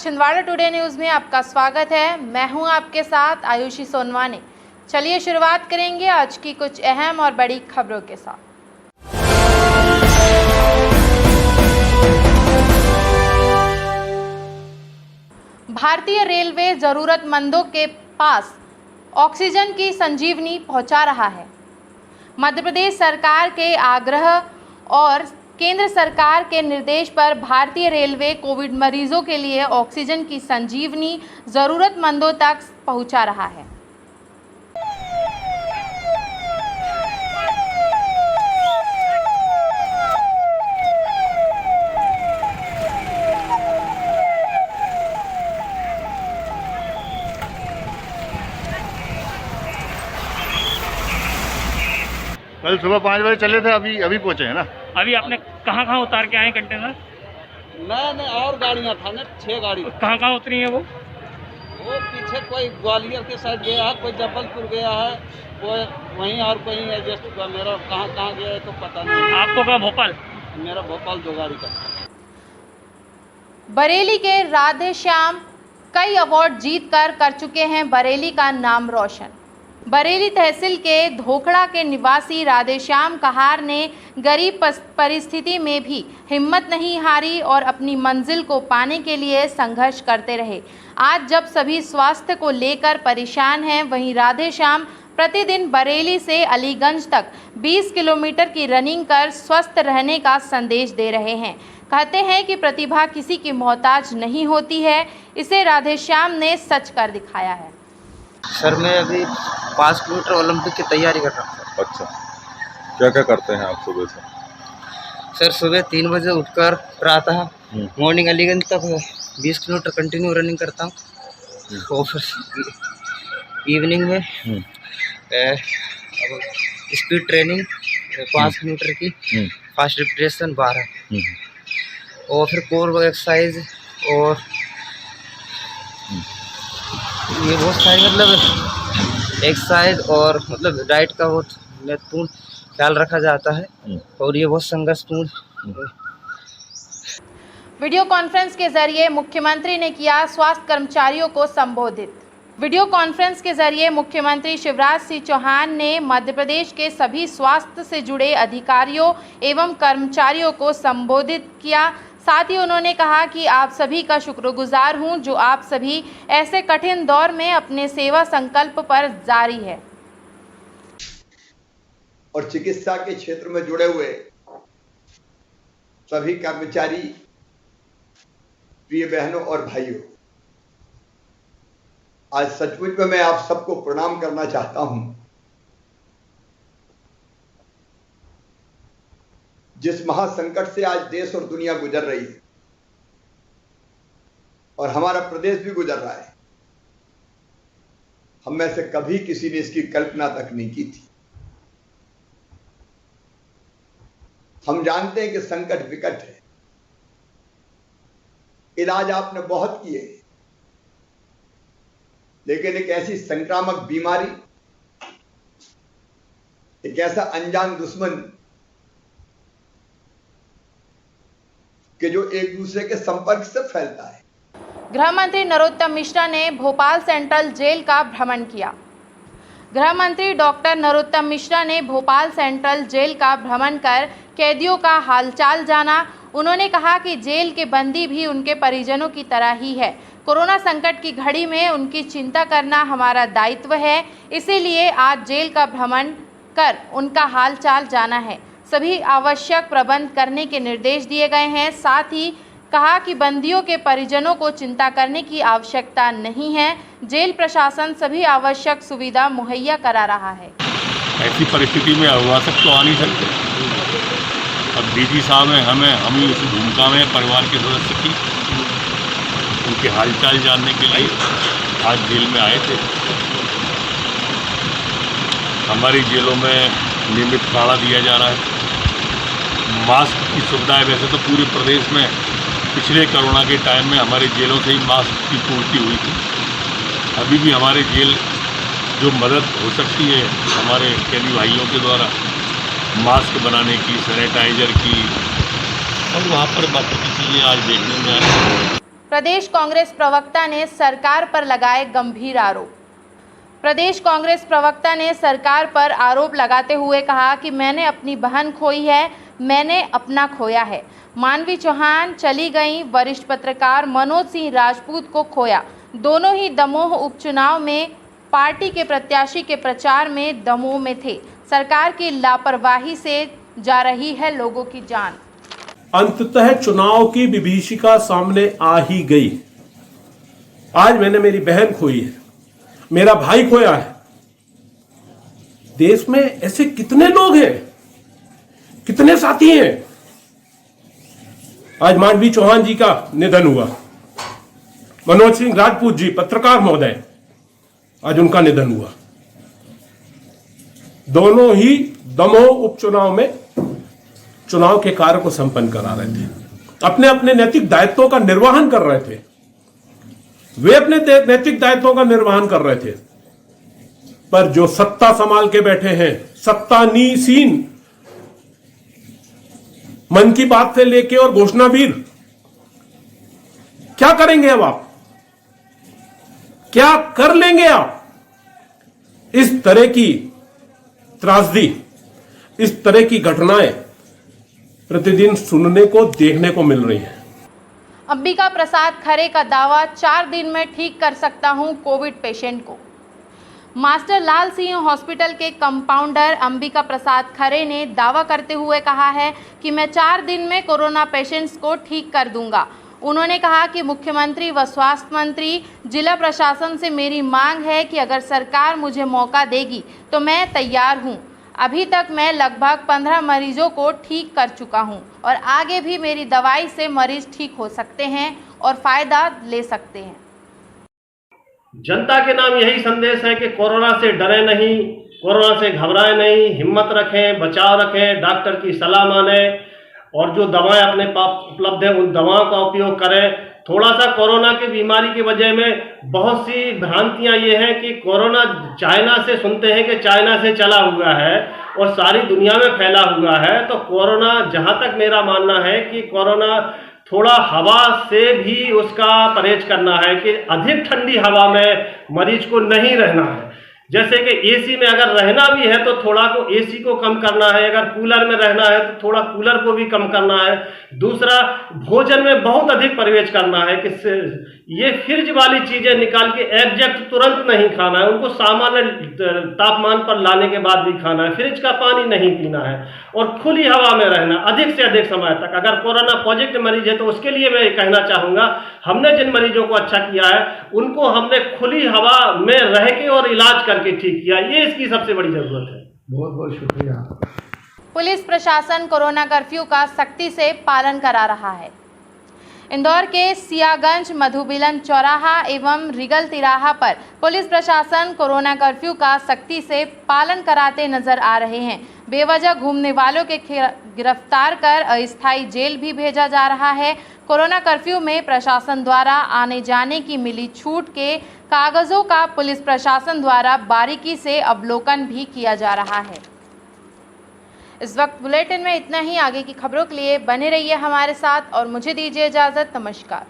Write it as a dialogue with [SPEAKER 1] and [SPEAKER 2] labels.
[SPEAKER 1] Chhindwara today news में आपका स्वागत है। मैं हूं आपके साथ आयुषी सोनवाने। चलिए शुरुआत करेंगे आज की कुछ अहम और बड़ी खबरों के साथ। भारतीय रेलवे जरूरतमंदों के पास ऑक्सीजन की संजीवनी पहुंचा रहा है। मध्य प्रदेश सरकार के आग्रह और केंद्र सरकार के निर्देश पर भारतीय रेलवे कोविड मरीजों के लिए ऑक्सीजन की संजीवनी ज़रूरतमंदों तक पहुंचा रहा है।
[SPEAKER 2] कल सुबह 5 बजे चले थे, अभी पहुंचे हैं ना।
[SPEAKER 3] अभी आपने कहाँ उतार के आए कंटेनर?
[SPEAKER 4] नहीं और गाड़ियाँ था ना, 6 गाड़ी।
[SPEAKER 3] कहाँ उतरी है वो
[SPEAKER 4] पीछे कोई ग्वालियर के साइड गया है, कोई जबलपुर गया है, कोई वहीं और कोई एडजस्ट हुआ। मेरा कहाँ गया है तो पता नहीं।
[SPEAKER 3] आपको कहाँ? भोपाल?
[SPEAKER 4] मेरा भोपाल 2 गाड़ी का।
[SPEAKER 1] बरेली के राधे श्याम कई अवार्ड जीतकर कर चुके हैं बरेली का नाम रोशन। बरेली तहसील के धोखड़ा के निवासी राधेश्याम कहार ने गरीब परिस्थिति में भी हिम्मत नहीं हारी और अपनी मंजिल को पाने के लिए संघर्ष करते रहे। आज जब सभी स्वास्थ्य को लेकर परेशान हैं, वहीं राधेश्याम प्रतिदिन बरेली से अलीगंज तक 20 किलोमीटर की रनिंग कर स्वस्थ रहने का संदेश दे रहे हैं। कहते हैं कि प्रतिभा किसी की मोहताज नहीं होती है, इसे राधेश्याम ने सच कर दिखाया है।
[SPEAKER 5] सर मैं अभी 5 किलोमीटर ओलंपिक की तैयारी कर रहा हूँ।
[SPEAKER 2] अच्छा, क्या क्या करते हैं आप सुबह से?
[SPEAKER 5] सर सुबह 3 बजे उठकर प्रातः मॉर्निंग अलीगंज तक 20 किलोमीटर कंटिन्यू रनिंग करता हूँ। और फिर इवनिंग में स्पीड ट्रेनिंग 5 किलोमीटर की, फास्ट रिपीटेशन 12, और फिर कोर एक्सरसाइज और ये बहुत सारी मतलब एक्सरसाइज और मतलब डाइट का बहुत महत्वपूर्ण ख्याल रखा जाता है और ये बहुत संघर्षपूर्ण।
[SPEAKER 1] वीडियो कॉन्फ्रेंस के जरिए मुख्यमंत्री ने किया स्वास्थ्य कर्मचारियों को संबोधित। वीडियो कॉन्फ्रेंस के जरिए मुख्यमंत्री शिवराज सिंह चौहान ने मध्य प्रदेश के सभी स्वास्थ्य से जुड़े अधिकारियों एवं कर्मचारियों को संबोधित किया। साथ ही उन्होंने कहा कि आप सभी का शुक्रगुजार हूं जो आप सभी ऐसे कठिन दौर में अपने सेवा संकल्प पर जारी है।
[SPEAKER 6] और चिकित्सा के क्षेत्र में जुड़े हुए सभी कर्मचारी, प्रिय बहनों और भाइयों, आज सचमुच में मैं आप सबको प्रणाम करना चाहता हूं। जिस महासंकट से आज देश और दुनिया गुजर रही है और हमारा प्रदेश भी गुजर रहा है, हम में से कभी किसी ने इसकी कल्पना तक नहीं की थी। हम जानते हैं कि संकट विकट है, इलाज आपने बहुत किए, लेकिन एक ऐसी संक्रामक बीमारी, एक ऐसा अनजान दुश्मन कि जो एक दूसरे के संपर्क से फैलता है।
[SPEAKER 1] गृह मंत्री नरोत्तम मिश्रा ने भोपाल सेंट्रल जेल का भ्रमण किया। गृह मंत्री डॉक्टर नरोत्तम मिश्रा ने भोपाल सेंट्रल जेल का भ्रमण कर कैदियों का हालचाल जाना। उन्होंने कहा कि जेल के बंदी भी उनके परिजनों की तरह ही है। कोरोना संकट की घड़ी में उनकी चिंता करना हमारा दायित्व है, इसीलिए आज जेल का भ्रमण कर उनका हालचाल जाना है। सभी आवश्यक प्रबंध करने के निर्देश दिए गए हैं। साथ ही कहा कि बंदियों के परिजनों को चिंता करने की आवश्यकता नहीं है, जेल प्रशासन सभी आवश्यक सुविधा मुहैया करा रहा है।
[SPEAKER 2] ऐसी परिस्थिति में अभिभाषक तो आ नहीं सकते। अब डीजी साहब हैं, हम ही उस भूमिका में परिवार के सदस्य की उनके हालचाल जानने के लिए आज जेल में आए थे। हमारी जेलों में नियमित काढ़ा दिया जा रहा है। मास्क की सुविधा है। वैसे तो पूरे प्रदेश में पिछले कोरोना के टाइम में हमारे जेलों से ही मास्क की पूर्ति हुई थी। अभी भी हमारे जेल जो मदद हो सकती है हमारे कैदी भाइयों के द्वारा मास्क बनाने की, सैनिटाइजर की, और वहाँ पर बाकी की चीज़ें आज देखने में आई।
[SPEAKER 1] प्रदेश कांग्रेस प्रवक्ता ने सरकार पर लगाए गंभीर आरोप। प्रदेश कांग्रेस प्रवक्ता ने सरकार पर आरोप लगाते हुए कहा कि मैंने अपनी बहन खोई है, मैंने अपना खोया है। मानवी चौहान चली गई, वरिष्ठ पत्रकार मनोज सिंह राजपूत को खोया। दोनों ही दमोह उपचुनाव में पार्टी के प्रत्याशी के प्रचार में दमोह में थे। सरकार की लापरवाही से जा रही है लोगों की जान।
[SPEAKER 7] अंततः चुनाव की विभीषिका सामने आ ही गई। आज मैंने मेरी बहन खोई है, मेरा भाई खोया है। देश में ऐसे कितने लोग हैं, कितने साथी हैं। आज मानवी चौहान जी का निधन हुआ, मनोज सिंह राजपूत जी पत्रकार महोदय, आज उनका निधन हुआ। दोनों ही दमोह उपचुनाव में चुनाव के कार्य को संपन्न करा रहे थे, अपने अपने नैतिक दायित्वों का निर्वहन कर रहे थे। वे अपने नैतिक दायित्वों का निर्वहन कर रहे थे, पर जो सत्ता संभाल के बैठे हैं, सत्तानीसीन, मन की बात से लेके और घोषणावीर, क्या करेंगे अब आप, क्या कर लेंगे आप? इस तरह की त्रासदी, इस तरह की घटनाएं प्रतिदिन सुनने को, देखने को मिल रही हैं।
[SPEAKER 1] अंबिका प्रसाद खरे का दावा, 4 दिन में ठीक कर सकता हूं कोविड पेशेंट को। मास्टर लाल सिंह हॉस्पिटल के कंपाउंडर अंबिका प्रसाद खरे ने दावा करते हुए कहा है कि मैं 4 दिन में कोरोना पेशेंट्स को ठीक कर दूंगा। उन्होंने कहा कि मुख्यमंत्री व स्वास्थ्य मंत्री, जिला प्रशासन से मेरी मांग है कि अगर सरकार मुझे मौका देगी तो मैं तैयार हूं। अभी तक मैं लगभग 15 मरीजों को ठीक कर चुका हूं और आगे भी मेरी दवाई से मरीज ठीक हो सकते हैं और फ़ायदा ले सकते हैं।
[SPEAKER 8] जनता के नाम यही संदेश है कि कोरोना से डरे नहीं, कोरोना से घबराएं नहीं, हिम्मत रखें, बचाव रखें, डॉक्टर की सलाह माने और जो दवाएं अपने पास उपलब्ध है उन दवाओं का उपयोग करें। थोड़ा सा कोरोना की बीमारी की वजह में बहुत सी भ्रांतियां ये हैं कि कोरोना चाइना से, सुनते हैं कि चाइना से चला हुआ है और सारी दुनिया में फैला हुआ है। तो कोरोना, जहां तक मेरा मानना है कि कोरोना थोड़ा हवा से भी उसका परहेज करना है कि अधिक ठंडी हवा में मरीज को नहीं रहना है। जैसे कि एसी में अगर रहना भी है तो थोड़ा को एसी को कम करना है, अगर कूलर में रहना है तो थोड़ा कूलर को भी कम करना है। दूसरा, भोजन में बहुत अधिक परहेज करना है कि ये फ्रिज वाली चीज़ें निकाल के एग्जैक्ट तुरंत नहीं खाना है, उनको सामान्य तापमान पर लाने के बाद भी खाना है। फ्रिज का पानी नहीं पीना है और खुली हवा में रहना अधिक से अधिक समय तक। अगर कोरोना पॉजिटिव मरीज है तो उसके लिए मैं कहना चाहूँगा, हमने जिन मरीजों को अच्छा किया है उनको हमने खुली हवा में रह के और इलाज करके ठीक किया। ये इसकी सबसे बड़ी जरूरत है।
[SPEAKER 7] बहुत बहुत शुक्रिया।
[SPEAKER 1] पुलिस प्रशासन कोरोना कर्फ्यू का सख्ती से पालन करा रहा है। इंदौर के सियागंज, मधुबिलन चौराहा एवं रिगल तिराहा पर पुलिस प्रशासन कोरोना कर्फ्यू का सख्ती से पालन कराते नजर आ रहे हैं। बेवजह घूमने वालों के गिरफ्तार कर अस्थायी जेल भी भेजा जा रहा है। कोरोना कर्फ्यू में प्रशासन द्वारा आने जाने की मिली छूट के कागजों का पुलिस प्रशासन द्वारा बारीकी से अवलोकन भी किया जा रहा है। इस वक्त बुलेटिन में इतना ही। आगे की खबरों के लिए बने रहिए हमारे साथ और मुझे दीजिए इजाज़त। नमस्कार।